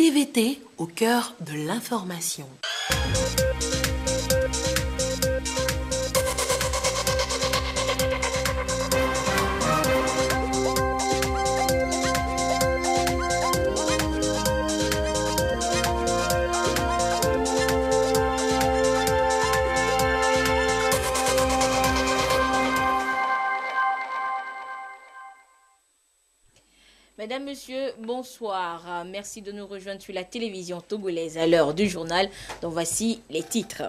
TVT au cœur de l'information. Mesdames, Messieurs, bonsoir. Merci de nous rejoindre sur la télévision togolaise à l'heure du journal. Donc voici les titres.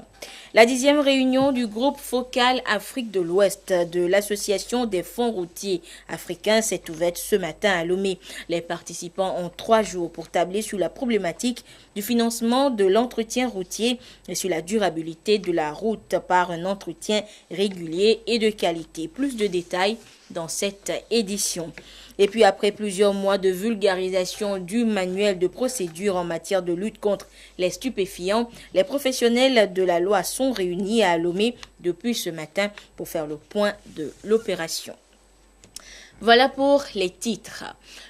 La 10e réunion du groupe focal Afrique de l'Ouest de l'Association des fonds routiers africains s'est ouverte ce matin à Lomé. Les participants ont 3 jours pour tabler sur la problématique du financement de l'entretien routier et sur la durabilité de la route par un entretien régulier et de qualité. Plus de détails dans cette édition. Et puis après plusieurs mois de vulgarisation du manuel de procédure en matière de lutte contre les stupéfiants, les professionnels de la loi sont réunis à Lomé depuis ce matin pour faire le point de l'opération. Voilà pour les titres.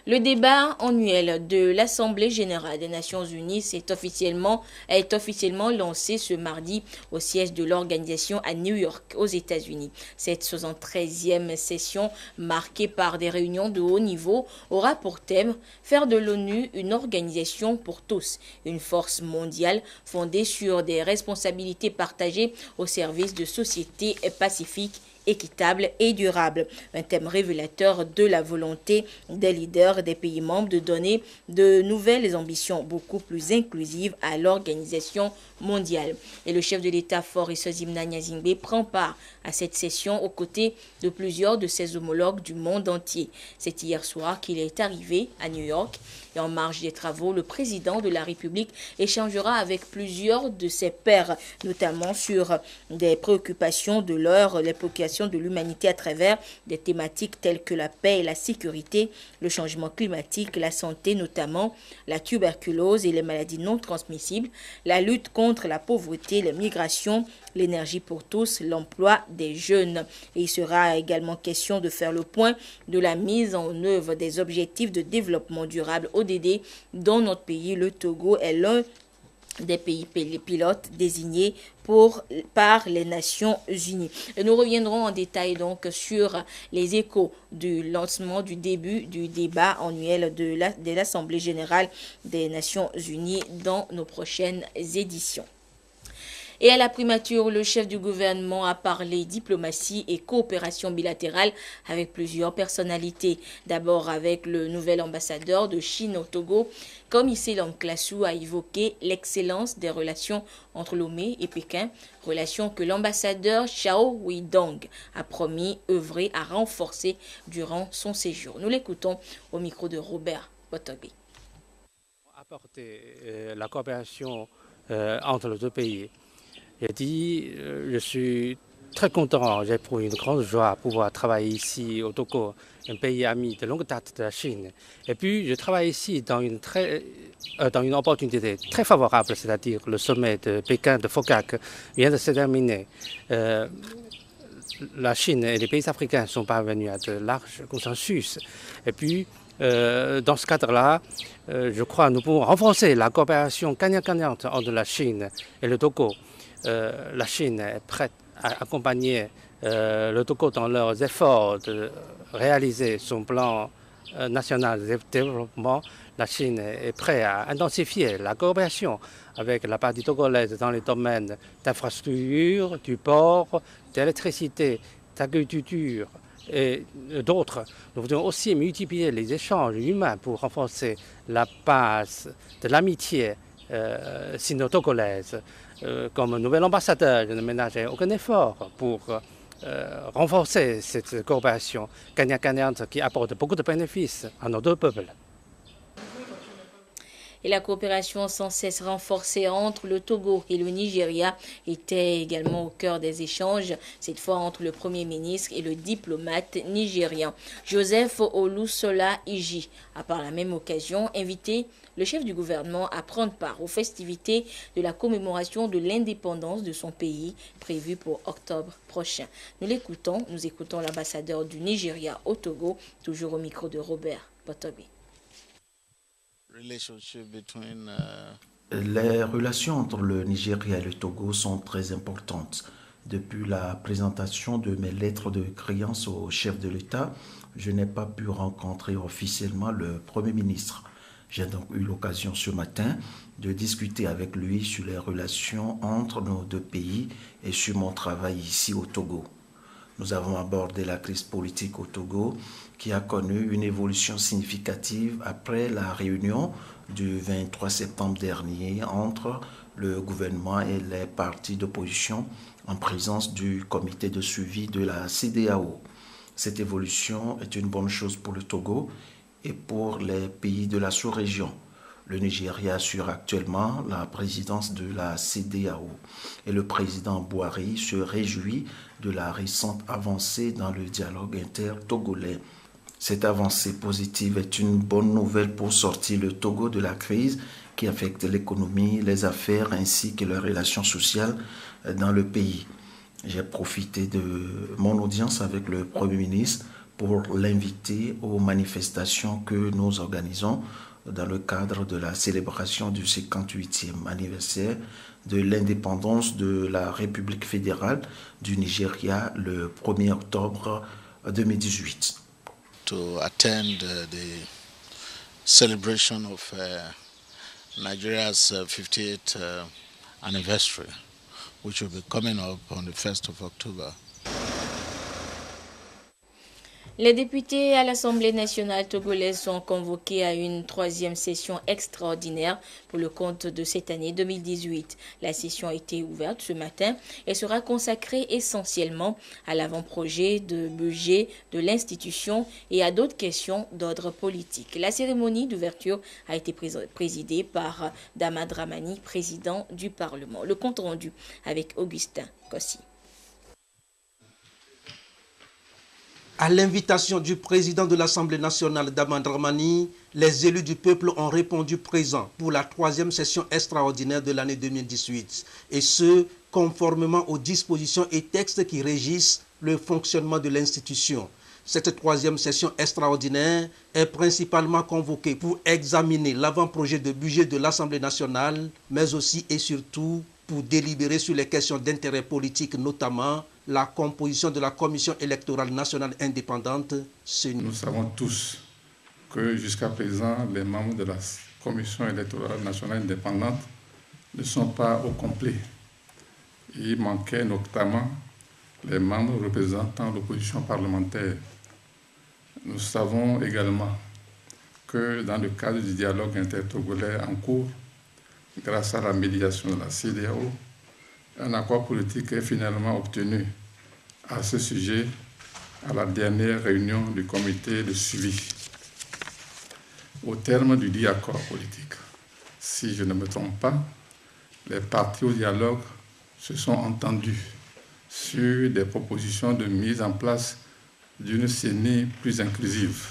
Le débat annuel de l'Assemblée générale des Nations unies est officiellement lancé ce mardi au siège de l'organisation à New York, aux États-Unis. Cette 73e session, marquée par des réunions de haut niveau, aura pour thème « Faire de l'ONU une organisation pour tous, une force mondiale fondée sur des responsabilités partagées au service de sociétés pacifiques équitable et durable. » Un thème révélateur de la volonté des leaders des pays membres de donner de nouvelles ambitions beaucoup plus inclusives à l'organisation mondiale. Et le chef de l'État Faure Issozimna Gnazingbe prend part à cette session aux côtés de plusieurs de ses homologues du monde entier. C'est hier soir qu'il est arrivé à New York. Et en marge des travaux, le président de la République échangera avec plusieurs de ses pairs, notamment sur des préoccupations de l'heure, les préoccupations de l'humanité à travers des thématiques telles que la paix et la sécurité, le changement climatique, la santé notamment, la tuberculose et les maladies non transmissibles, la lutte contre la pauvreté, les migrations, l'énergie pour tous, l'emploi des jeunes. Et il sera également question de faire le point de la mise en œuvre des objectifs de développement durable ODD dans notre pays. Le Togo est l'un des pays pilotes désignés par les Nations Unies. Et nous reviendrons en détail donc sur les échos du lancement du début du débat annuel de l'Assemblée générale des Nations Unies dans nos prochaines éditions. Et à la primature, le chef du gouvernement a parlé diplomatie et coopération bilatérale avec plusieurs personnalités. D'abord avec le nouvel ambassadeur de Chine au Togo, Komise Lanklasu a évoqué l'excellence des relations entre Lomé et Pékin, relations que l'ambassadeur Xiao Weidong a promis œuvrer à renforcer durant son séjour. Nous l'écoutons au micro de Robert Botobi. Apporter la coopération entre les deux pays. J'ai dit, je suis très content, j'éprouve une grande joie à pouvoir travailler ici au Togo, un pays ami de longue date de la Chine. Et puis, je travaille ici dans une opportunité très favorable, c'est-à-dire le sommet de Pékin de FOCAC vient de se terminer. La Chine et les pays africains sont parvenus à de larges consensus. Et puis, dans ce cadre-là, je crois que nous pouvons renforcer la coopération gagnant-gagnante entre la Chine et le Togo. La Chine est prête à accompagner le Togo dans leurs efforts de réaliser son plan national de développement. La Chine est prête à intensifier la coopération avec la partie togolaise dans les domaines d'infrastructure, du port, d'électricité, d'agriculture et d'autres. Nous voulons aussi multiplier les échanges humains pour renforcer la base de l'amitié sino-togolaise. Comme nouvel ambassadeur, je ne ménagerai aucun effort pour renforcer cette coopération gagnant-gagnante qui apporte beaucoup de bénéfices à nos deux peuples. Et la coopération sans cesse renforcée entre le Togo et le Nigeria était également au cœur des échanges, cette fois entre le Premier ministre et le diplomate nigérian. Joseph Olusola Iji a par la même occasion invité le chef du gouvernement à prendre part aux festivités de la commémoration de l'indépendance de son pays prévue pour octobre prochain. Nous écoutons l'ambassadeur du Nigeria au Togo, toujours au micro de Robert Botobi. Les relations entre le Nigeria et le Togo sont très importantes. Depuis la présentation de mes lettres de créance au chef de l'État, je n'ai pas pu rencontrer officiellement le Premier ministre. J'ai donc eu l'occasion ce matin de discuter avec lui sur les relations entre nos deux pays et sur mon travail ici au Togo. Nous avons abordé la crise politique au Togo qui a connu une évolution significative après la réunion du 23 septembre dernier entre le gouvernement et les partis d'opposition en présence du comité de suivi de la CEDEAO. Cette évolution est une bonne chose pour le Togo et pour les pays de la sous-région. Le Nigeria assure actuellement la présidence de la CEDEAO et le président Buhari se réjouit de la récente avancée dans le dialogue inter-togolais. Cette avancée positive est une bonne nouvelle pour sortir le Togo de la crise qui affecte l'économie, les affaires ainsi que les relations sociales dans le pays. J'ai profité de mon audience avec le Premier ministre pour l'inviter aux manifestations que nous organisons dans le cadre de la célébration du 58e anniversaire de l'indépendance de la République fédérale du Nigeria le 1er octobre 2018. To attend the celebration of Nigeria's 58th anniversary, which will be coming up on the 1st of October. Les députés à l'Assemblée nationale togolaise sont convoqués à une troisième session extraordinaire pour le compte de cette année 2018. La session a été ouverte ce matin et sera consacrée essentiellement à l'avant-projet de budget de l'institution et à d'autres questions d'ordre politique. La cérémonie d'ouverture a été présidée par Dama Dramani, président du Parlement. Le compte rendu avec Augustin Kossi. À l'invitation du président de l'Assemblée nationale, Dama Dramani, les élus du peuple ont répondu présents pour la troisième session extraordinaire de l'année 2018, et ce, conformément aux dispositions et textes qui régissent le fonctionnement de l'institution. Cette troisième session extraordinaire est principalement convoquée pour examiner l'avant-projet de budget de l'Assemblée nationale, mais aussi et surtout pour délibérer sur les questions d'intérêt politique, notamment la composition de la Commission électorale nationale indépendante, CENI. Nous savons tous que jusqu'à présent, les membres de la Commission électorale nationale indépendante ne sont pas au complet. Il manquait notamment les membres représentant l'opposition parlementaire. Nous savons également que dans le cadre du dialogue intertogolais en cours, grâce à la médiation de la CEDEAO, un accord politique est finalement obtenu à ce sujet à la dernière réunion du comité de suivi. Au terme du dit accord politique, si je ne me trompe pas, les partis au dialogue se sont entendus sur des propositions de mise en place d'une CENI plus inclusive.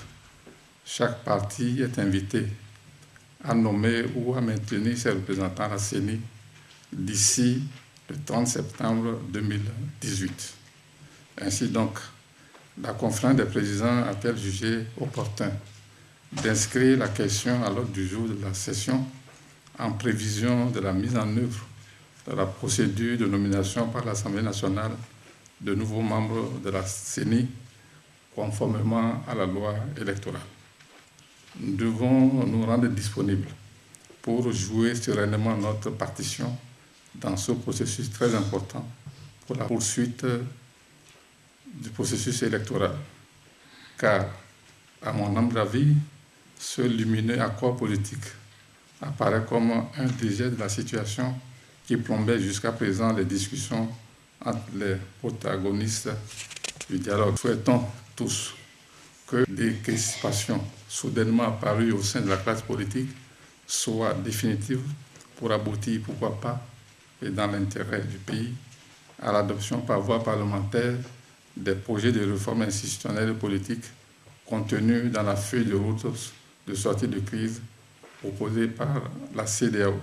Chaque parti est invité à nommer ou à maintenir ses représentants à la CENI d'ici le 30 septembre 2018. Ainsi donc, la conférence des présidents a-t-elle jugé opportun d'inscrire la question à l'ordre du jour de la session en prévision de la mise en œuvre de la procédure de nomination par l'Assemblée nationale de nouveaux membres de la CENI conformément à la loi électorale. Nous devons nous rendre disponibles pour jouer sereinement notre partition dans ce processus très important pour la poursuite du processus électoral. Car, à mon humble avis, ce lumineux accord politique apparaît comme un dégel de la situation qui plombait jusqu'à présent les discussions entre les protagonistes du dialogue. Souhaitons tous que des crispations soudainement apparues au sein de la classe politique soient définitives pour aboutir, pourquoi pas, et dans l'intérêt du pays, à l'adoption par voie parlementaire des projets de réforme institutionnelle et politique contenus dans la feuille de route de sortie de crise proposée par la CEDEAO.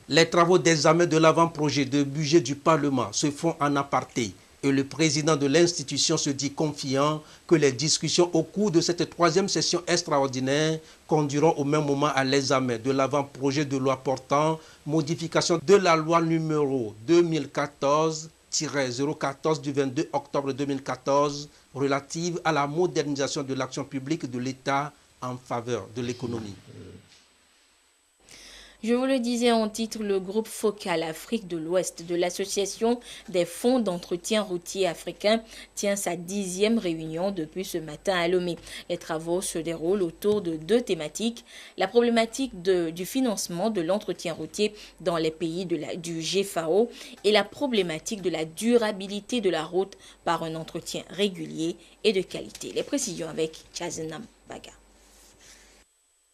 Les travaux d'examen de l'avant-projet de budget du Parlement se font en aparté Et le président de l'institution se dit confiant que les discussions au cours de cette troisième session extraordinaire conduiront au même moment à l'examen de l'avant-projet de loi portant modification de la loi numéro 2014-014 du 22 octobre 2014 relative à la modernisation de l'action publique de l'État en faveur de l'économie. Je vous le disais en titre, le groupe focal Afrique de l'Ouest de l'Association des fonds d'entretien routier africains tient sa 10e réunion depuis ce matin à Lomé. Les travaux se déroulent autour de 2 thématiques, la problématique du financement de l'entretien routier dans les pays du GFAO et la problématique de la durabilité de la route par un entretien régulier et de qualité. Les précisions avec Chazenam Baga.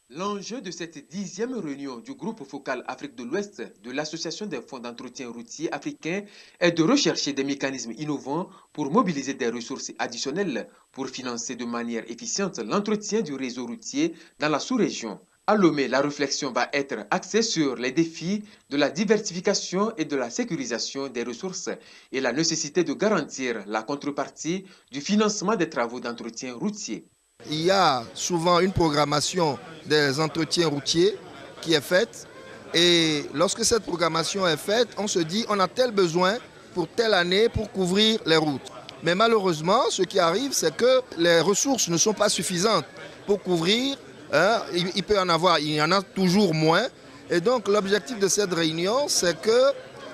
L'enjeu de cette 10e réunion du groupe focal Afrique de l'Ouest de l'Association des fonds d'entretien routier africains est de rechercher des mécanismes innovants pour mobiliser des ressources additionnelles pour financer de manière efficiente l'entretien du réseau routier dans la sous-région. À Lomé, la réflexion va être axée sur les défis de la diversification et de la sécurisation des ressources et la nécessité de garantir la contrepartie du financement des travaux d'entretien routier. Il y a souvent une programmation des entretiens routiers qui est faite et lorsque cette programmation est faite, on se dit on a tel besoin pour telle année pour couvrir les routes. Mais malheureusement, ce qui arrive, c'est que les ressources ne sont pas suffisantes pour couvrir. Il peut y en avoir, il y en a toujours moins. Et donc l'objectif de cette réunion, c'est que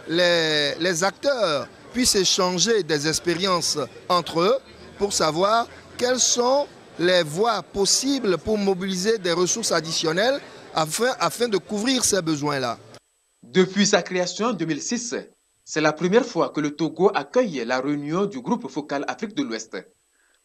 les acteurs puissent échanger des expériences entre eux pour savoir quelles sont les voies possibles pour mobiliser des ressources additionnelles afin de couvrir ces besoins-là. Depuis sa création en 2006, c'est la première fois que le Togo accueille la réunion du groupe focal Afrique de l'Ouest.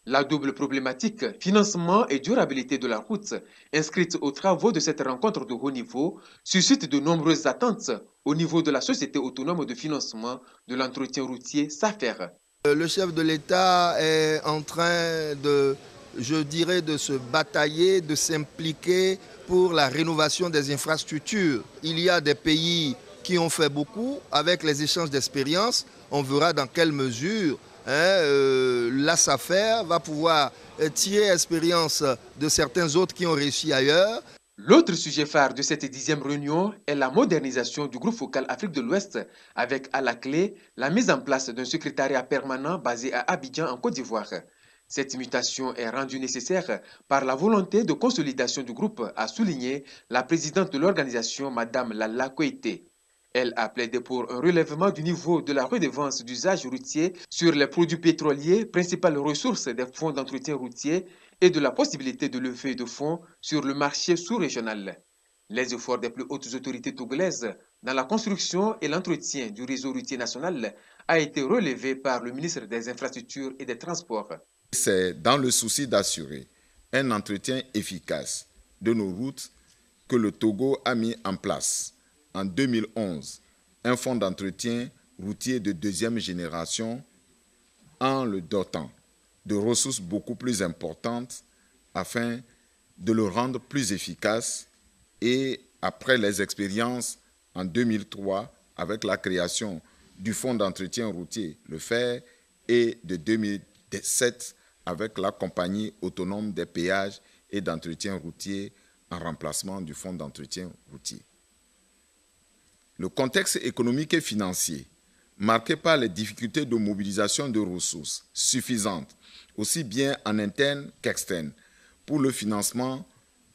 La double problématique, financement et durabilité de la route, inscrite aux travaux de cette rencontre de haut niveau, suscite de nombreuses attentes au niveau de la Société autonome de financement de l'entretien routier, SAFER. Le chef de l'État est en train de se batailler, de s'impliquer pour la rénovation des infrastructures. Il y a des pays qui ont fait beaucoup avec les échanges d'expériences. On verra dans quelle mesure la SAFER va pouvoir tirer expérience de certains autres qui ont réussi ailleurs. L'autre sujet phare de cette 10e réunion est la modernisation du groupe focal Afrique de l'Ouest, avec à la clé la mise en place d'un secrétariat permanent basé à Abidjan en Côte d'Ivoire. Cette mutation est rendue nécessaire par la volonté de consolidation du groupe, a souligné la présidente de l'organisation, Mme Lalla Koité. Elle a plaidé pour un relèvement du niveau de la redevance d'usage routier sur les produits pétroliers, principales ressources des fonds d'entretien routier, et de la possibilité de lever de fonds sur le marché sous-régional. Les efforts des plus hautes autorités togolaises dans la construction et l'entretien du réseau routier national a été relevé par le ministre des Infrastructures et des Transports. C'est dans le souci d'assurer un entretien efficace de nos routes que le Togo a mis en place en 2011 un fonds d'entretien routier de 2e génération en le dotant de ressources beaucoup plus importantes afin de le rendre plus efficace. Et après les expériences en 2003 avec la création du fonds d'entretien routier, le FER, et de 2007 avec la compagnie autonome des péages et d'entretien routier en remplacement du fonds d'entretien routier. Le contexte économique et financier, marqué par les difficultés de mobilisation de ressources suffisantes, aussi bien en interne qu'externe, pour le financement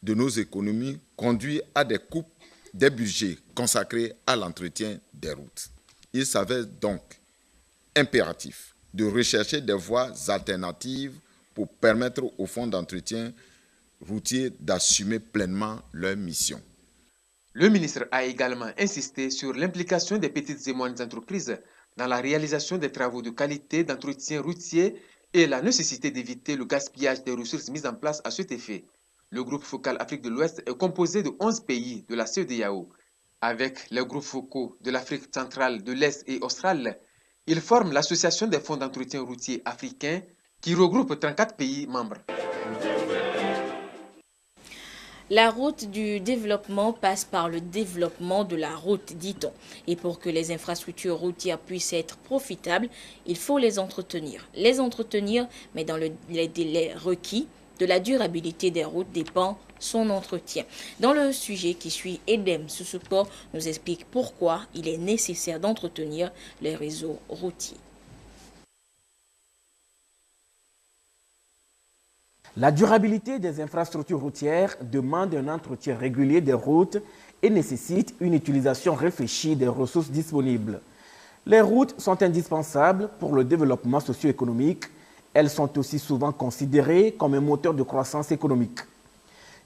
de nos économies, conduit à des coupes des budgets consacrés à l'entretien des routes. Il s'avère donc impératif de rechercher des voies alternatives pour permettre aux fonds d'entretien routier d'assumer pleinement leur mission. Le ministre a également insisté sur l'implication des petites et moyennes entreprises dans la réalisation des travaux de qualité d'entretien routier et la nécessité d'éviter le gaspillage des ressources mises en place à cet effet. Le groupe focal Afrique de l'Ouest est composé de 11 pays de la CEDEAO. Avec les groupes focaux de l'Afrique centrale, de l'Est et australe, ils forment l'Association des fonds d'entretien routier africains qui regroupe 34 pays membres. La route du développement passe par le développement de la route, dit-on. Et pour que les infrastructures routières puissent être profitables, il faut les entretenir. Les entretenir, mais dans les délais requis. De la durabilité des routes dépend son entretien. Dans le sujet qui suit, Edem Soussoupo nous explique pourquoi il est nécessaire d'entretenir les réseaux routiers. La durabilité des infrastructures routières demande un entretien régulier des routes et nécessite une utilisation réfléchie des ressources disponibles. Les routes sont indispensables pour le développement socio-économique. Elles sont aussi souvent considérées comme un moteur de croissance économique.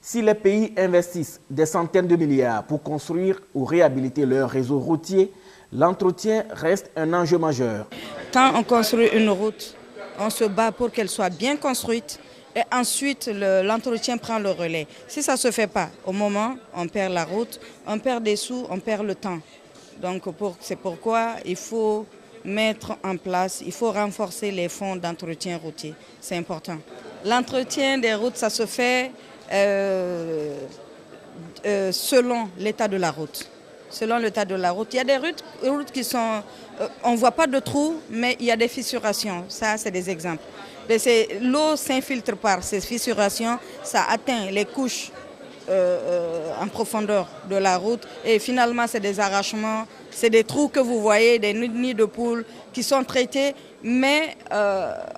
Si les pays investissent des centaines de milliards pour construire ou réhabiliter leur réseau routier, l'entretien reste un enjeu majeur. Quand on construit une route, on se bat pour qu'elle soit bien construite et ensuite l'entretien prend le relais. Si ça ne se fait pas, au moment, on perd la route, on perd des sous, on perd le temps. Donc c'est pourquoi il faut mettre en place, il faut renforcer les fonds d'entretien routier. C'est important. L'entretien des routes, ça se fait selon l'état de la route. Selon l'état de la route. Il y a des routes qui sont... on ne voit pas de trous, mais il y a des fissurations. Ça, c'est des exemples. L'eau s'infiltre par ces fissurations, ça atteint les couches en profondeur de la route et finalement c'est des arrachements, c'est des trous que vous voyez, des nids de poules qui sont traités, mais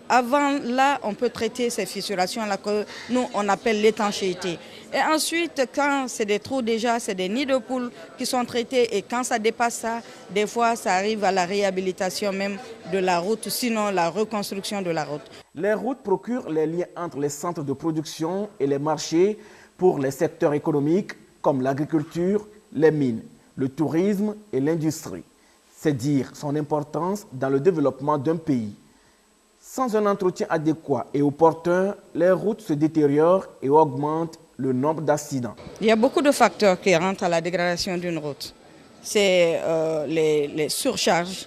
avant là on peut traiter ces fissurations là que nous on appelle l'étanchéité. Et ensuite quand c'est des trous déjà, c'est des nids de poules qui sont traités et quand ça dépasse ça, des fois ça arrive à la réhabilitation même de la route, sinon la reconstruction de la route. Les routes procurent les liens entre les centres de production et les marchés pour les secteurs économiques comme l'agriculture, les mines, le tourisme et l'industrie. C'est dire son importance dans le développement d'un pays. Sans un entretien adéquat et opportun, les routes se détériorent et augmentent le nombre d'accidents. Il y a beaucoup de facteurs qui rentrent à la dégradation d'une route. C'est les surcharges,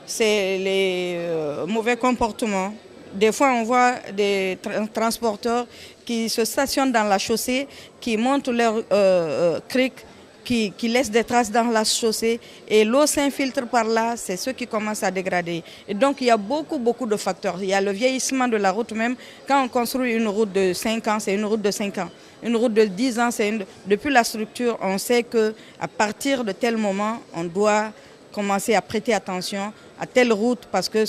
c'est les mauvais comportements. Des fois, on voit des transporteurs qui se stationnent dans la chaussée, qui montent leur crique, qui laissent des traces dans la chaussée et l'eau s'infiltre par là, c'est ce qui commence à dégrader. Et donc, il y a beaucoup de facteurs. Il y a le vieillissement de la route même. Quand on construit une route de 5 ans, c'est une route de 5 ans. Une route de 10 ans, depuis la structure, on sait qu'à partir de tel moment, on doit commencer à prêter attention à telle route parce que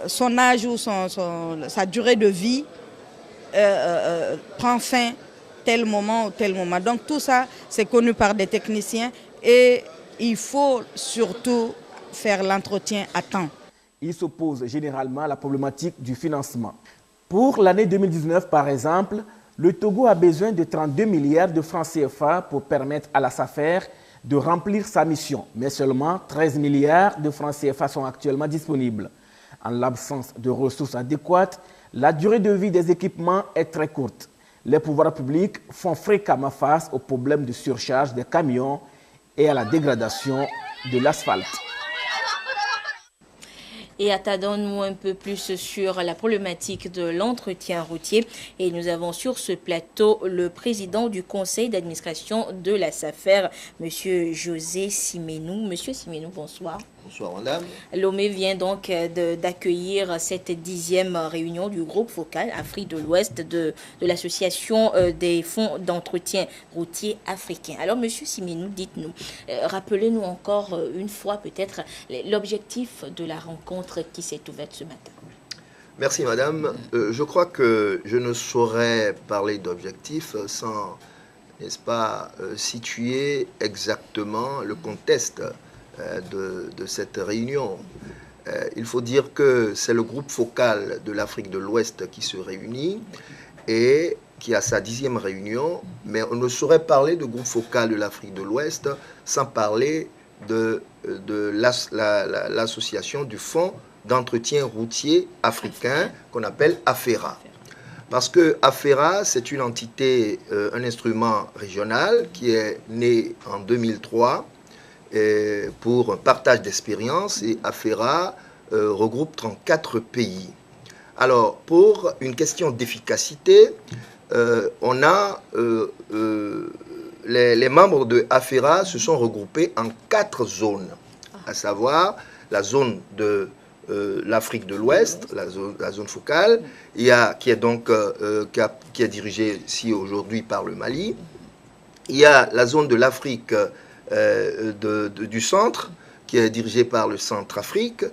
son âge ou sa durée de vie prend fin tel moment ou tel moment. Donc tout ça, c'est connu par des techniciens et il faut surtout faire l'entretien à temps. Il s'oppose généralement à la problématique du financement. Pour l'année 2019, par exemple, le Togo a besoin de 32 milliards de francs CFA pour permettre à la SAFER de remplir sa mission. Mais seulement 13 milliards de francs CFA sont actuellement disponibles. En l'absence de ressources adéquates, la durée de vie des équipements est très courte. Les pouvoirs publics font fréquemment face aux problèmes de surcharge des camions et à la dégradation de l'asphalte. Et attardons-nous un peu plus sur la problématique de l'entretien routier. Et nous avons sur ce plateau le président du conseil d'administration de la SAFER, M. José Simenou. Monsieur Simenou, bonsoir. Bonsoir, madame. Lomé vient donc d'accueillir cette 10e réunion du groupe focal Afrique de l'Ouest de l'association des fonds d'entretien routier africains. Alors, monsieur Simenou, dites-nous, rappelez-nous encore une fois peut-être l'objectif de la rencontre qui s'est ouverte ce matin. Merci, madame. Je crois que je ne saurais parler d'objectif sans, n'est-ce pas, situer exactement le contexte de cette réunion. Il faut dire que c'est le groupe focal de l'Afrique de l'Ouest qui se réunit et qui a sa 10e réunion, mais on ne saurait parler de groupe focal de l'Afrique de l'Ouest sans parler de l'association du Fonds d'entretien routier africain qu'on appelle AFERA. Parce que AFERA, c'est une entité, un instrument régional qui est né en 2003 pour un partage d'expérience, et AFERA regroupe 34 pays. Alors, pour une question d'efficacité, on a les membres de AFERA se sont regroupés en 4 zones, à savoir la zone de l'Afrique de l'Ouest, la zone focale, qui est dirigée ici aujourd'hui par le Mali. Il y a la zone de l'Afrique du centre, qui est dirigée par le Centrafrique,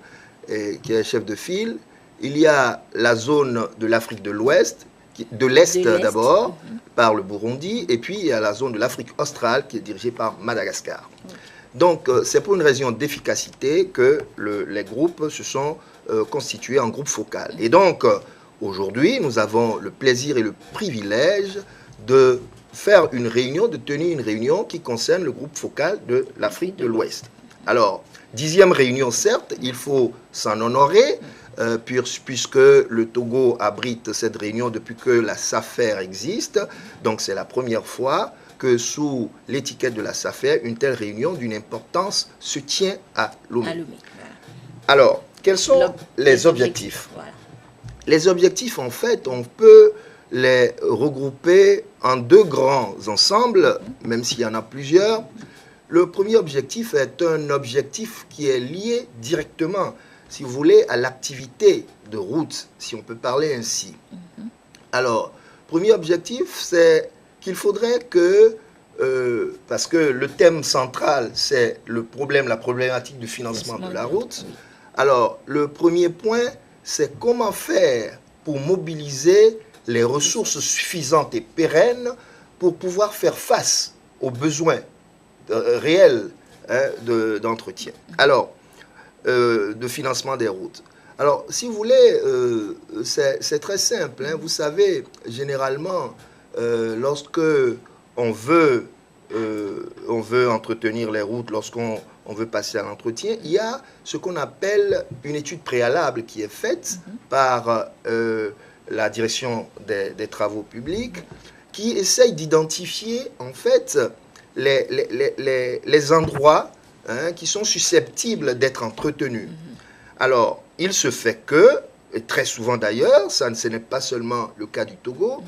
qui est chef de file. Il y a la zone de l'Afrique de l'Ouest, de l'Est d'abord, par le Burundi, et puis il y a la zone de l'Afrique australe, qui est dirigée par Madagascar. Donc, c'est pour une raison d'efficacité que les groupes se sont constitués en groupe focal. Et donc, aujourd'hui, nous avons le plaisir et le privilège de faire une réunion, de tenir une réunion qui concerne le groupe focal de l'Afrique de l'Ouest. Alors, 10e réunion, certes, il faut s'en honorer, puisque le Togo abrite cette réunion depuis que la SAFER existe. Donc, c'est la première fois que sous l'étiquette de la SAFER, une telle réunion d'une importance se tient à Lomé. Alors, quels sont les objectifs? Les objectifs, en fait, on peut les regrouper en 2 grands ensembles, même s'il y en a plusieurs. Le premier objectif est un objectif qui est lié directement, si vous voulez, à l'activité de route, si on peut parler ainsi. Alors, premier objectif, c'est qu'il faudrait que, parce que le thème central, c'est la problématique du financement de la route. Alors, le premier point, c'est comment faire pour mobiliser les ressources suffisantes et pérennes pour pouvoir faire face aux besoins réels d'entretien. Alors, de financement des routes. Alors, si vous voulez, c'est très simple. Vous savez, généralement, lorsque on veut entretenir les routes, lorsqu'on veut passer à l'entretien, il y a ce qu'on appelle une étude préalable qui est faite par la direction des travaux publics, qui essaye d'identifier en fait les endroits qui sont susceptibles d'être entretenus. Alors, il se fait que, et très souvent d'ailleurs, ce n'est pas seulement le cas du Togo,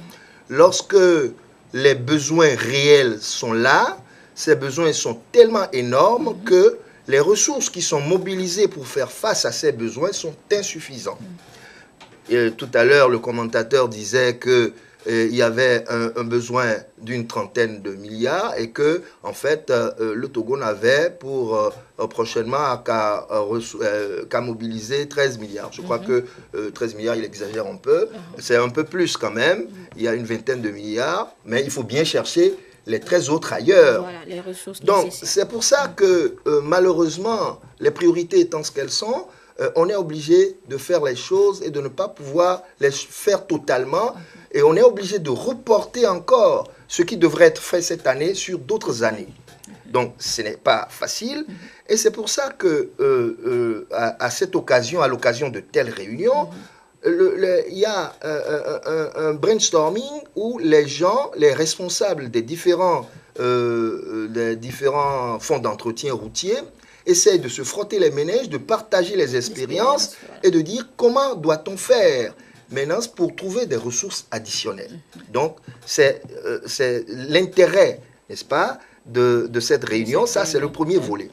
lorsque les besoins réels sont là, ces besoins sont tellement énormes que les ressources qui sont mobilisées pour faire face à ces besoins sont insuffisantes. Et tout à l'heure, le commentateur disait que il y avait un besoin d'une 30aine de milliards et que, en fait, le Togo n'avait pour prochainement qu'à mobiliser 13 milliards. Je crois que 13 milliards, il exagère un peu. C'est un peu plus quand même. Il y a une 20aine de milliards, mais il faut bien chercher les 13 autres ailleurs. Voilà, les ressources Donc, nécessaires. c'est pour ça que, malheureusement, les priorités étant ce qu'elles sont, on est obligé de faire les choses et de ne pas pouvoir les faire totalement. Et on est obligé de reporter encore ce qui devrait être fait cette année sur d'autres années. Donc, ce n'est pas facile. Et c'est pour ça que, à cette occasion, à l'occasion de telles réunions, il y a un brainstorming où les gens, les responsables des différents fonds d'entretien routier, essayent de se frotter les méninges, de partager les expériences et de dire comment doit-on faire maintenant pour trouver des ressources additionnelles. Donc, c'est l'intérêt, n'est-ce pas, de cette réunion. Ça, c'est le premier volet.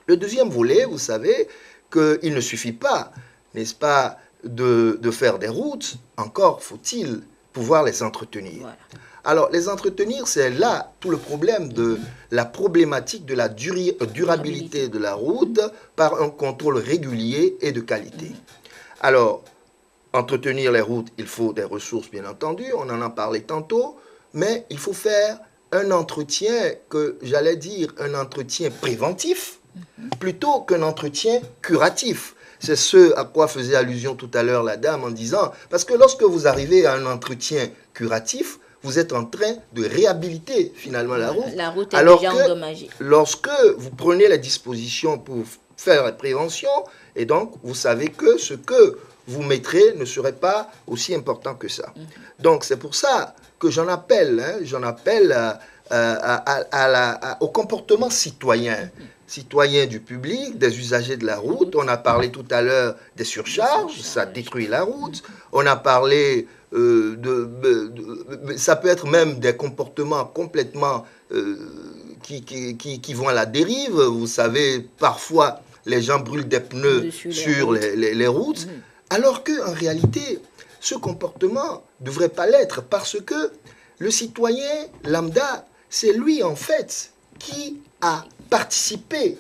Le deuxième volet, vous savez qu'il ne suffit pas, n'est-ce pas, de faire des routes, encore faut-il pouvoir les entretenir. Voilà. Alors, les entretenir, c'est là tout le problème de la problématique de la durabilité de la route par un contrôle régulier et de qualité. Alors, entretenir les routes, il faut des ressources, bien entendu, on en a parlé tantôt, mais il faut faire un entretien que, j'allais dire, un entretien préventif, plutôt qu'un entretien curatif. C'est ce à quoi faisait allusion tout à l'heure la dame en disant, parce que lorsque vous arrivez à un entretien curatif, vous êtes en train de réhabiliter finalement la route. La route est déjà endommagée. Lorsque vous prenez les dispositions pour faire la prévention, et donc vous savez que ce que vous mettrez ne serait pas aussi important que ça. Donc c'est pour ça que j'en appelle au comportement citoyen. Citoyens du public, des usagers de la route. On a parlé tout à l'heure des surcharges, ça détruit la route. On a parlé ça peut être même des comportements complètement qui vont à la dérive. Vous savez, parfois, les gens brûlent des pneus sur les routes, alors qu'en réalité, ce comportement ne devrait pas l'être, parce que le citoyen lambda, c'est lui, en fait, qui a participé.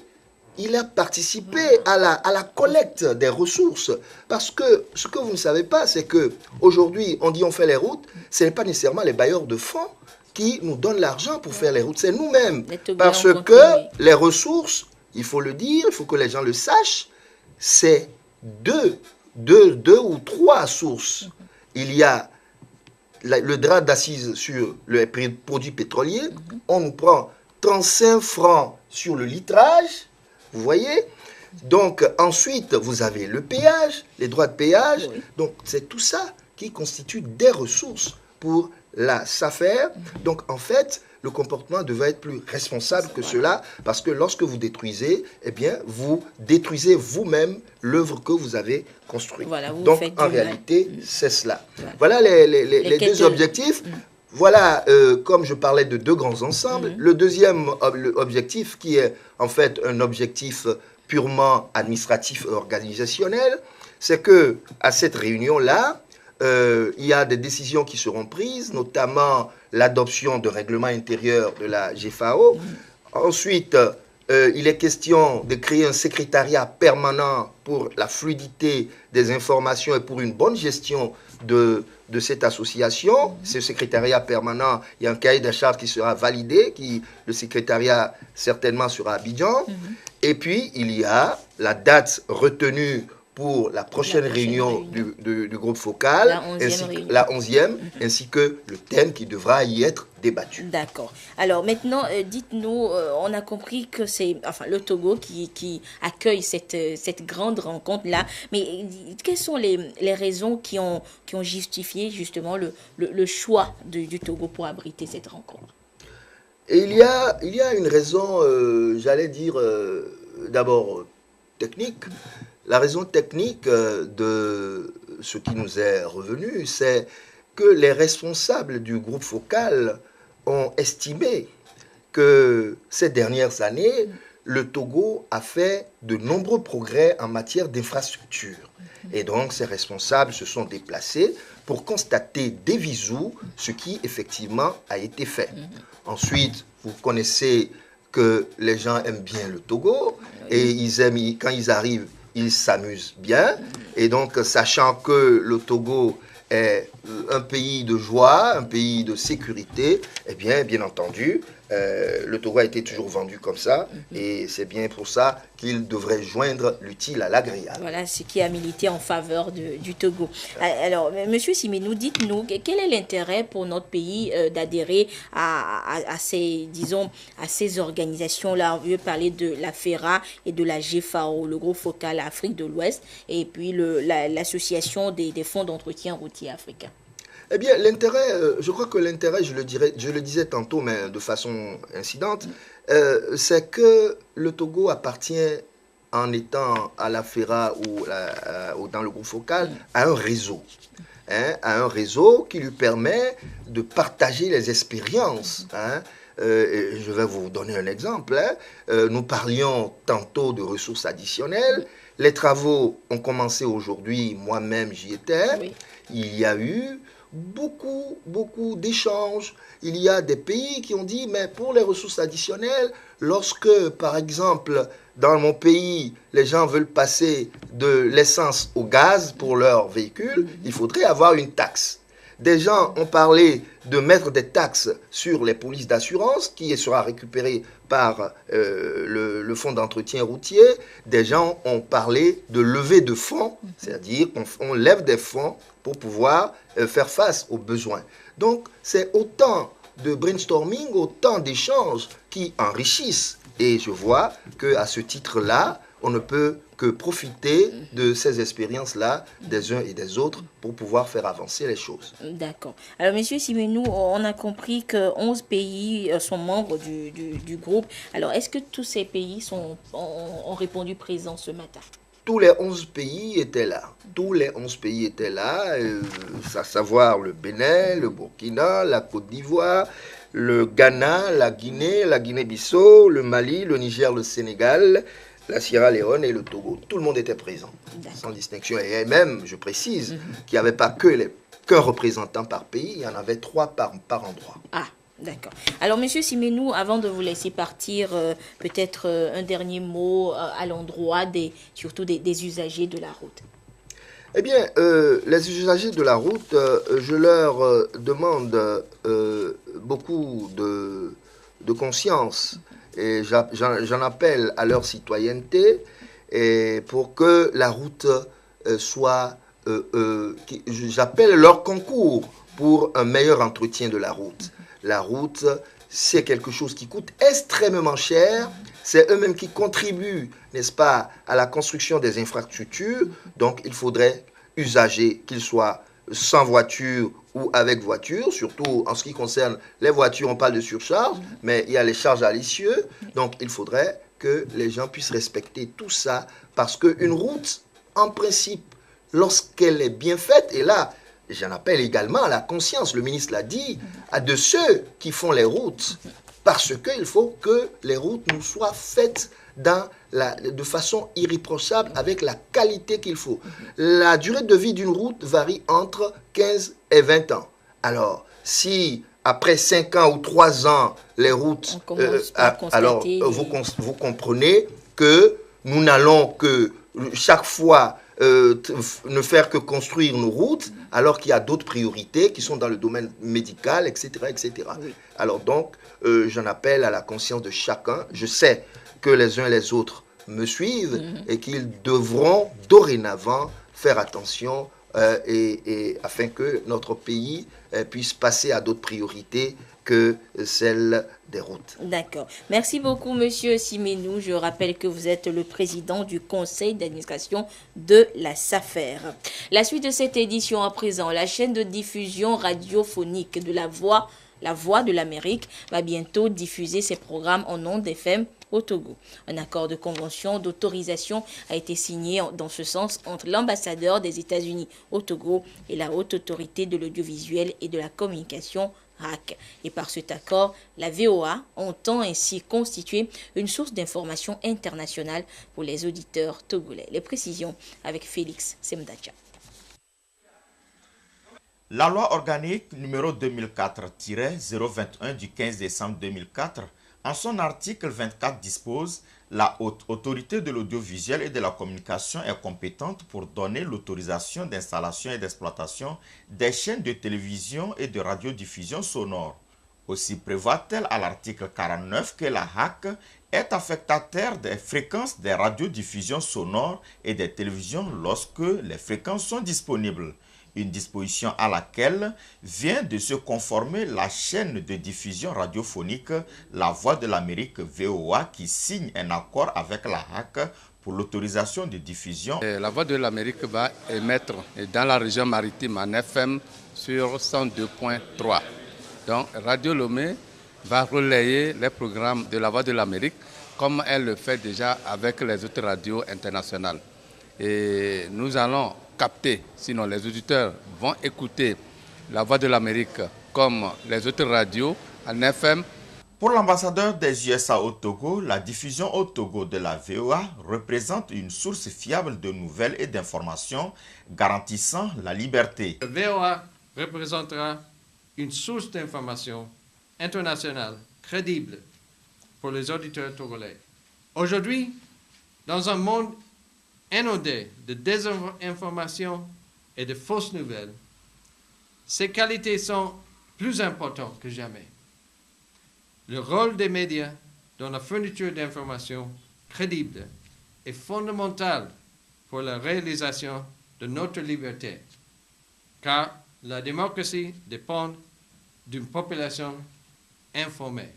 Il a participé à la collecte des ressources. Parce que ce que vous ne savez pas, c'est qu'aujourd'hui, on dit on fait les routes, ce n'est pas nécessairement les bailleurs de fonds qui nous donnent l'argent pour faire les routes, c'est nous-mêmes. Parce que les ressources, il faut le dire, il faut que les gens le sachent, c'est deux ou trois sources. Il y a le droit d'assise sur le produit pétrolier, on nous prend 35 francs sur le litrage, vous voyez. Donc ensuite, vous avez le péage, les droits de péage. Oui. Donc c'est tout ça qui constitue des ressources pour la SAFER. Donc en fait, le comportement devait être plus responsable que cela, parce que lorsque vous détruisez, eh bien, vous détruisez vous-même l'œuvre que vous avez construite. Voilà, donc en réalité, c'est cela. Voilà les deux objectifs. Voilà, comme je parlais de deux grands ensembles, le deuxième objectif, qui est en fait un objectif purement administratif et organisationnel, c'est que à cette réunion-là, il y a des décisions qui seront prises, notamment l'adoption de règlements intérieurs de la GFAO. Ensuite, il est question de créer un secrétariat permanent pour la fluidité des informations et pour une bonne gestion de cette association. Ce secrétariat permanent, il y a un cahier de charges qui sera validé, le secrétariat certainement sera à Abidjan. Et puis, il y a la date retenue pour la prochaine réunion du groupe focal, la 11e, ainsi que le thème qui devra y être débattu. D'accord. Alors maintenant, dites-nous, on a compris que c'est le Togo qui accueille cette grande rencontre-là, mais quelles sont les raisons qui ont justifié justement le choix du Togo pour abriter cette rencontre? Et il y a une raison, j'allais dire, d'abord technique. La raison technique de ce qui nous est revenu, c'est que les responsables du groupe focal ont estimé que ces dernières années, le Togo a fait de nombreux progrès en matière d'infrastructure. Et donc, ces responsables se sont déplacés pour constater des visu ce qui, effectivement, a été fait. Ensuite, vous connaissez que les gens aiment bien le Togo, et quand ils arrivent, ils s'amusent bien. Et donc, sachant que le Togo est un pays de joie, un pays de sécurité, eh bien entendu, le Togo a été toujours vendu comme ça, et c'est bien pour ça qu'il devrait joindre l'utile à l'agréable. Voilà ce qui a milité en faveur du Togo. Alors, Monsieur Simenou, dites-nous, quel est l'intérêt pour notre pays d'adhérer à ces organisations-là? On veut parler de la FERA et de la GFAO, le groupe focal Afrique de l'Ouest, et puis l'association des fonds d'entretien routier africains. Eh bien, l'intérêt, je crois que l'intérêt, je le disais tantôt, mais de façon incidente, c'est que le Togo appartient, en étant à la FERA ou dans le groupe focal, à un réseau. À un réseau qui lui permet de partager les expériences. Je vais vous donner un exemple. Nous parlions tantôt de ressources additionnelles. Les travaux ont commencé aujourd'hui, moi-même j'y étais. Oui. Il y a eu beaucoup d'échanges. Il y a des pays qui ont dit, mais pour les ressources additionnelles, lorsque, par exemple, dans mon pays, les gens veulent passer de l'essence au gaz pour leur véhicule, il faudrait avoir une taxe. Des gens ont parlé de mettre des taxes sur les polices d'assurance qui sera récupérée par le fonds d'entretien routier. Des gens ont parlé de levée de fonds, c'est-à-dire qu'on lève des fonds pour pouvoir faire face aux besoins. Donc, c'est autant de brainstorming, autant d'échanges qui enrichissent. Et je vois qu'à ce titre-là, on ne peut que profiter de ces expériences-là des uns et des autres pour pouvoir faire avancer les choses. D'accord. Alors, Monsieur Simenou, on a compris que 11 pays sont membres du groupe. Alors, est-ce que tous ces pays ont répondu présent ce matin? tous les 11 pays étaient là. Tous les 11 pays étaient là, à savoir le Bénin, le Burkina, la Côte d'Ivoire, le Ghana, la Guinée-Bissau, le Mali, le Niger, le Sénégal, la Sierra Leone et le Togo. Tout le monde était présent, sans distinction. Et même, je précise, qu'il n'y avait pas qu'un représentant par pays, il y en avait 3 par endroit. Ah, d'accord. Alors, Monsieur Simenou, avant de vous laisser partir, peut-être un dernier mot à l'endroit surtout des usagers de la route. Eh bien, les usagers de la route, je leur demande beaucoup de conscience et j'en appelle à leur citoyenneté et pour que la route soit... j'appelle leur concours pour un meilleur entretien de la route. La route, c'est quelque chose qui coûte extrêmement cher. C'est eux-mêmes qui contribuent, n'est-ce pas, à la construction des infrastructures. Donc, il faudrait usagers, qu'ils soient sans voiture ou avec voiture, surtout en ce qui concerne les voitures, on parle de surcharge, mais il y a les charges à l'essieu. Donc, il faudrait que les gens puissent respecter tout ça parce qu'une route, en principe, lorsqu'elle est bien faite, et là, j'en appelle également à la conscience, le ministre l'a dit, à de ceux qui font les routes, parce qu'il faut que les routes nous soient faites de façon irréprochable, avec la qualité qu'il faut. La durée de vie d'une route varie entre 15 et 20 ans. Alors, si après 5 ans ou 3 ans, les routes... alors, vous comprenez que nous n'allons que chaque fois... ne faire que construire nos routes, alors qu'il y a d'autres priorités qui sont dans le domaine médical, etc. etc. Oui. Alors donc, j'en appelle à la conscience de chacun. Je sais que les uns et les autres me suivent et qu'ils devront dorénavant faire attention et afin que notre pays puisse passer à d'autres priorités que celle des routes. D'accord. Merci beaucoup, Monsieur Simenou. Je rappelle que vous êtes le président du conseil d'administration de la SAFER. La suite de cette édition à présent, la chaîne de diffusion radiophonique de la Voix de l'Amérique va bientôt diffuser ses programmes en ondes FM au Togo. Un accord de convention d'autorisation a été signé dans ce sens entre l'ambassadeur des États-Unis au Togo et la Haute Autorité de l'Audiovisuel et de la Communication RAC. Et par cet accord, la VOA entend ainsi constituer une source d'information internationale pour les auditeurs togolais. Les précisions avec Félix Semdacha. La loi organique numéro 2004-021 du 15 décembre 2004, en son article 24 dispose « La Haute Autorité de l'Audiovisuel et de la Communication est compétente pour donner l'autorisation d'installation et d'exploitation des chaînes de télévision et de radiodiffusion sonore. Aussi prévoit-elle à l'article 49 que la HAC est affectataire des fréquences des radiodiffusions sonores et des télévisions lorsque les fréquences sont disponibles. Une disposition à laquelle vient de se conformer la chaîne de diffusion radiophonique La Voix de l'Amérique VOA qui signe un accord avec la HAC pour l'autorisation de diffusion. La Voix de l'Amérique va émettre dans la région maritime en FM sur 102.3. Donc Radio Lomé va relayer les programmes de La Voix de l'Amérique comme elle le fait déjà avec les autres radios internationales. Et nous allons capter, sinon les auditeurs vont écouter La Voix de l'Amérique comme les autres radios en FM. Pour l'ambassadeur des USA au Togo, la diffusion au Togo de la VOA représente une source fiable de nouvelles et d'informations garantissant la liberté. La VOA représentera une source d'information internationale crédible pour les auditeurs togolais. Aujourd'hui, dans un monde inondé de désinformation et de fausses nouvelles, ces qualités sont plus importantes que jamais. Le rôle des médias dans la fourniture d'informations crédibles est fondamental pour la réalisation de notre liberté, car la démocratie dépend d'une population informée.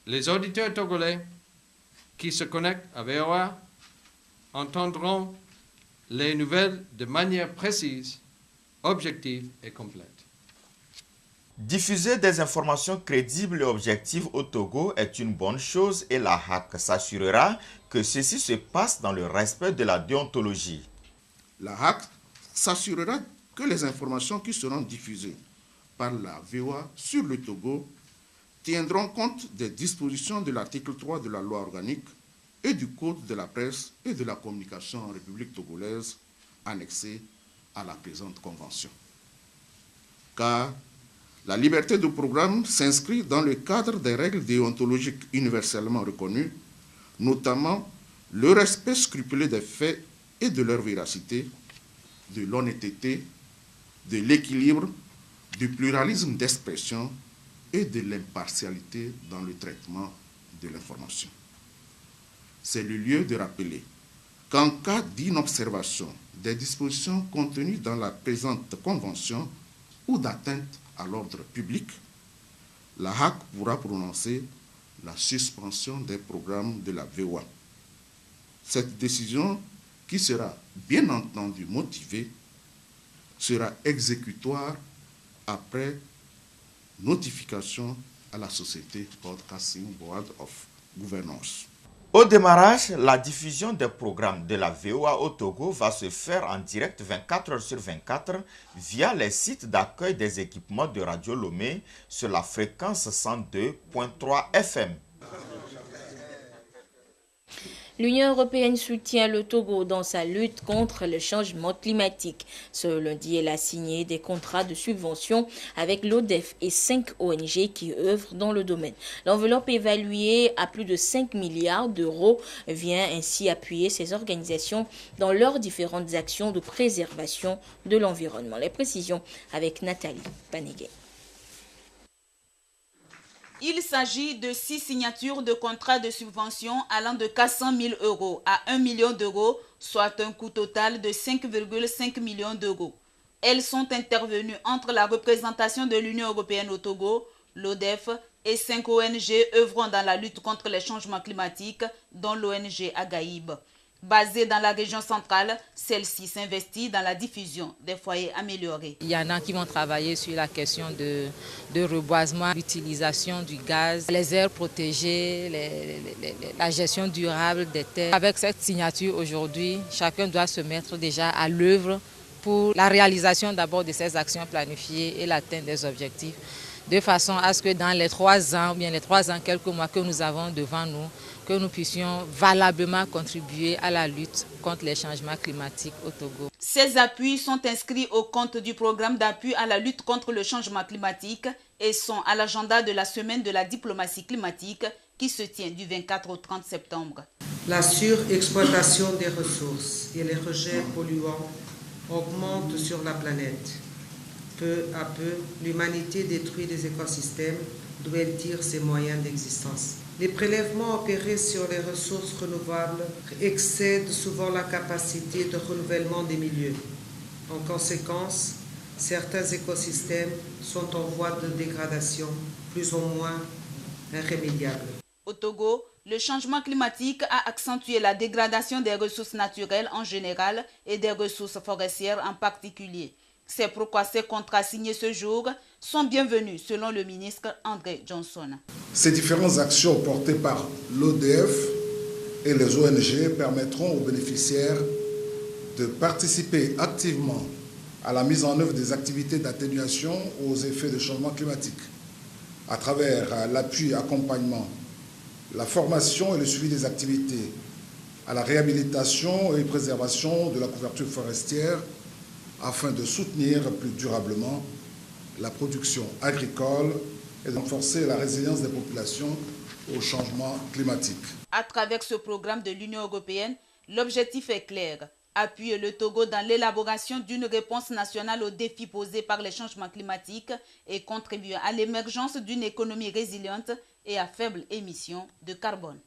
Les auditeurs togolais qui se connectent à VOA entendront les nouvelles de manière précise, objective et complète. Diffuser des informations crédibles et objectives au Togo est une bonne chose et la HAC s'assurera que ceci se passe dans le respect de la déontologie. La HAC s'assurera que les informations qui seront diffusées par la VOA sur le Togo tiendront compte des dispositions de l'article 3 de la loi organique et du Code de la presse et de la communication en République togolaise annexé à la présente convention. Car la liberté de programme s'inscrit dans le cadre des règles déontologiques universellement reconnues, notamment le respect scrupuleux des faits et de leur véracité, de l'honnêteté, de l'équilibre, du pluralisme d'expression et de l'impartialité dans le traitement de l'information. C'est le lieu de rappeler qu'en cas d'inobservation des dispositions contenues dans la présente convention ou d'atteinte à l'ordre public, la HAC pourra prononcer la suspension des programmes de la VOA. Cette décision, qui sera bien entendu motivée, sera exécutoire après notification à la société Broadcasting Board of Governors. Au démarrage, la diffusion des programmes de la VOA au Togo va se faire en direct 24 heures sur 24 via les sites d'accueil des équipements de Radio Lomé sur la fréquence 102.3 FM. L'Union européenne soutient le Togo dans sa lutte contre le changement climatique. Ce lundi, elle a signé des contrats de subvention avec l'ODEF et 5 ONG qui œuvrent dans le domaine. L'enveloppe évaluée à plus de 5 milliards d'euros vient ainsi appuyer ces organisations dans leurs différentes actions de préservation de l'environnement. Les précisions avec Nathalie Panégué. Il s'agit de 6 signatures de contrats de subvention allant de 400 000 euros à 1 million d'euros, soit un coût total de 5,5 millions d'euros. Elles sont intervenues entre la représentation de l'Union européenne au Togo, l'ODEF et 5 ONG œuvrant dans la lutte contre les changements climatiques, dont l'ONG Agaïb. Basée dans la région centrale, celle-ci s'investit dans la diffusion des foyers améliorés. Il y en a qui vont travailler sur la question de reboisement, l'utilisation du gaz, les aires protégées, la gestion durable des terres. Avec cette signature aujourd'hui, chacun doit se mettre déjà à l'œuvre pour la réalisation d'abord de ces actions planifiées et l'atteinte des objectifs, de façon à ce que dans les 3 ans, ou bien les 3 ans, quelques mois que nous avons devant nous, que nous puissions valablement contribuer à la lutte contre les changements climatiques au Togo. Ces appuis sont inscrits au compte du programme d'appui à la lutte contre le changement climatique et sont à l'agenda de la semaine de la diplomatie climatique qui se tient du 24 au 30 septembre. La surexploitation des ressources et les rejets polluants augmentent sur la planète. Peu à peu, l'humanité détruit les écosystèmes d'où elle tire ses moyens d'existence. Les prélèvements opérés sur les ressources renouvelables excèdent souvent la capacité de renouvellement des milieux. En conséquence, certains écosystèmes sont en voie de dégradation, plus ou moins irrémédiable. Au Togo, le changement climatique a accentué la dégradation des ressources naturelles en général et des ressources forestières en particulier. C'est pourquoi ces contrats signés ce jour sont bienvenus, selon le ministre André Johnson. Ces différentes actions portées par l'ODF et les ONG permettront aux bénéficiaires de participer activement à la mise en œuvre des activités d'atténuation aux effets du changement climatique, à travers l'appui, accompagnement, la formation et le suivi des activités, à la réhabilitation et préservation de la couverture forestière, afin de soutenir plus durablement la production agricole et de renforcer la résilience des populations au changement climatique. À travers ce programme de l'Union européenne, l'objectif est clair, appuyer le Togo dans l'élaboration d'une réponse nationale aux défis posés par les changements climatiques et contribuer à l'émergence d'une économie résiliente et à faible émission de carbone.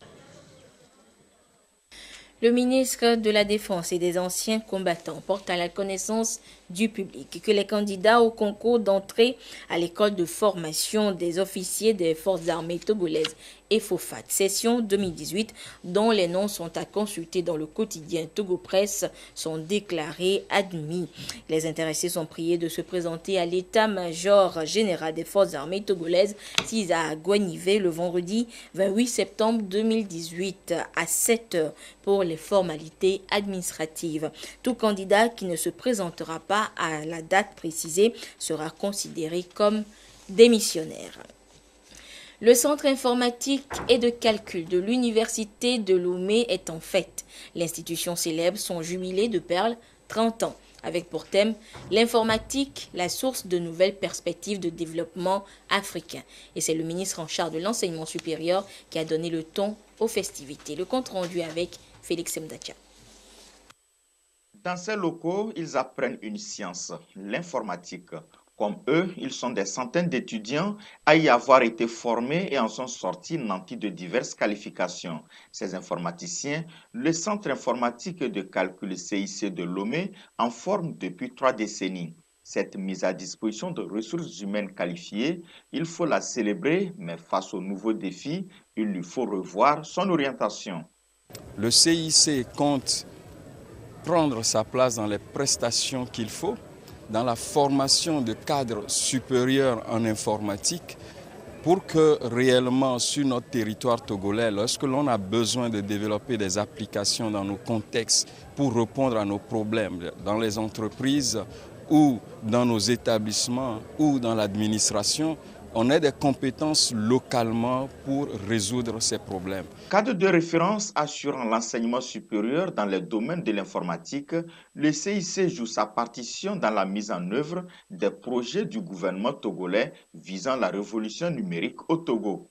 Le ministre de la Défense et des anciens combattants porte à la connaissance du public. Que les candidats au concours d'entrée à l'école de formation des officiers des forces armées togolaises EFOFAT, session 2018, dont les noms sont à consulter dans le quotidien Togo Presse, sont déclarés admis. Les intéressés sont priés de se présenter à l'état-major général des forces armées togolaises, 6 à Guanivé, le vendredi 28 septembre 2018 à 7h pour les formalités administratives. Tout candidat qui ne se présentera pas à la date précisée sera considéré comme démissionnaire. Le centre informatique et de calcul de l'université de Lomé est en fête. L'institution célèbre son jubilé de perles 30 ans, avec pour thème l'informatique, la source de nouvelles perspectives de développement africain. Et c'est le ministre en charge de l'enseignement supérieur qui a donné le ton aux festivités. Le compte rendu avec Félix Mdacha. Dans ces locaux, ils apprennent une science, l'informatique. Comme eux, ils sont des centaines d'étudiants à y avoir été formés et en sont sortis nantis de diverses qualifications. Ces informaticiens, le Centre informatique de calcul CIC de Lomé en forme depuis 3 décennies. Cette mise à disposition de ressources humaines qualifiées, il faut la célébrer, mais face aux nouveaux défis, il lui faut revoir son orientation. Le CIC compte prendre sa place dans les prestations qu'il faut, dans la formation de cadres supérieurs en informatique pour que réellement sur notre territoire togolais, lorsque l'on a besoin de développer des applications dans nos contextes pour répondre à nos problèmes dans les entreprises ou dans nos établissements ou dans l'administration, on ait des compétences localement pour résoudre ces problèmes. Cadre de référence assurant l'enseignement supérieur dans les domaines de l'informatique, le CIC joue sa partition dans la mise en œuvre des projets du gouvernement togolais visant la révolution numérique au Togo.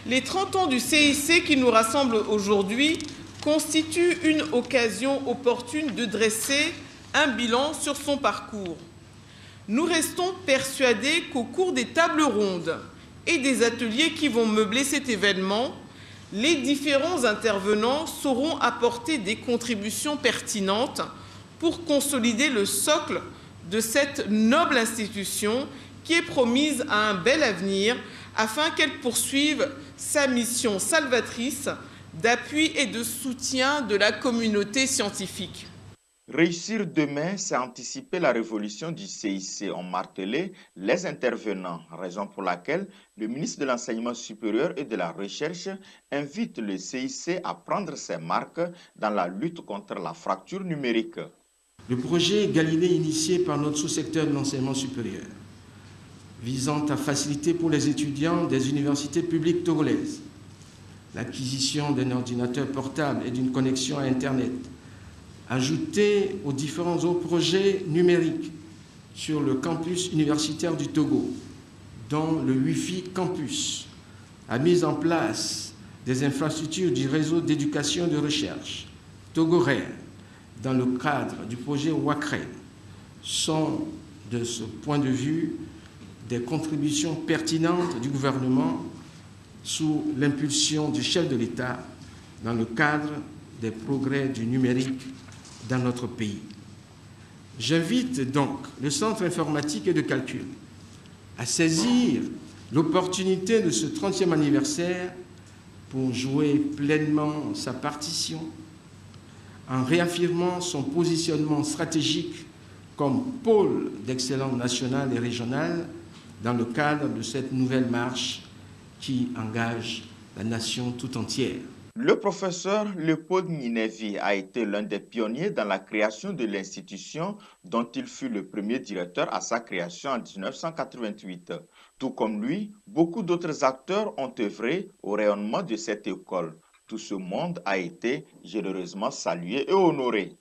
Les 30 ans du CIC qui nous rassemblent aujourd'hui constituent une occasion opportune de dresser un bilan sur son parcours. Nous restons persuadés qu'au cours des tables rondes et des ateliers qui vont meubler cet événement, les différents intervenants sauront apporter des contributions pertinentes pour consolider le socle de cette noble institution qui est promise à un bel avenir afin qu'elle poursuive sa mission salvatrice d'appui et de soutien de la communauté scientifique. Réussir demain, c'est anticiper la révolution du CIC, ont martelé les intervenants, raison pour laquelle le ministre de l'Enseignement supérieur et de la Recherche invite le CIC à prendre ses marques dans la lutte contre la fracture numérique. Le projet Galilée initié par notre sous-secteur de l'enseignement supérieur, visant à faciliter pour les étudiants des universités publiques togolaises l'acquisition d'un ordinateur portable et d'une connexion à Internet, ajouté aux différents autres projets numériques sur le campus universitaire du Togo, dont le Wi-Fi Campus, a mis en place des infrastructures du réseau d'éducation et de recherche, TogoRail, dans le cadre du projet WACREN, sont, de ce point de vue, des contributions pertinentes du gouvernement sous l'impulsion du chef de l'État dans le cadre des progrès du numérique dans notre pays. J'invite donc le Centre informatique et de calcul à saisir l'opportunité de ce 30e anniversaire pour jouer pleinement sa partition en réaffirmant son positionnement stratégique comme pôle d'excellence nationale et régionale dans le cadre de cette nouvelle marche qui engage la nation tout entière. Le professeur Léopold Ninevi a été l'un des pionniers dans la création de l'institution dont il fut le premier directeur à sa création en 1988. Tout comme lui, beaucoup d'autres acteurs ont œuvré au rayonnement de cette école. Tout ce monde a été généreusement salué et honoré.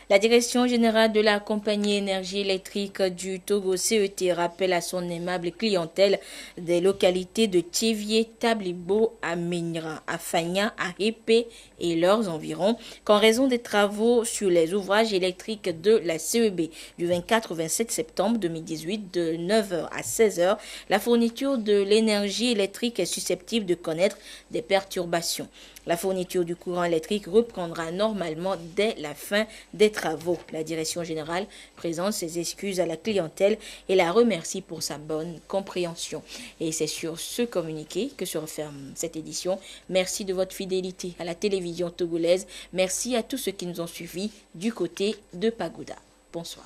La direction générale de la compagnie énergie électrique du Togo CET rappelle à son aimable clientèle des localités de Tchévié, Tablibo, à Menra, à Fagna, à Épé et leurs environs qu'en raison des travaux sur les ouvrages électriques de la CEB du 24 au 27 septembre 2018 de 9h à 16h, la fourniture de l'énergie électrique est susceptible de connaître des perturbations. La fourniture du courant électrique reprendra normalement dès la fin des travaux. travaux. La direction générale présente ses excuses à la clientèle et la remercie pour sa bonne compréhension. Et c'est sur ce communiqué que se referme cette édition. Merci de votre fidélité à la télévision togolaise. Merci à tous ceux qui nous ont suivis du côté de Pagoda. Bonsoir.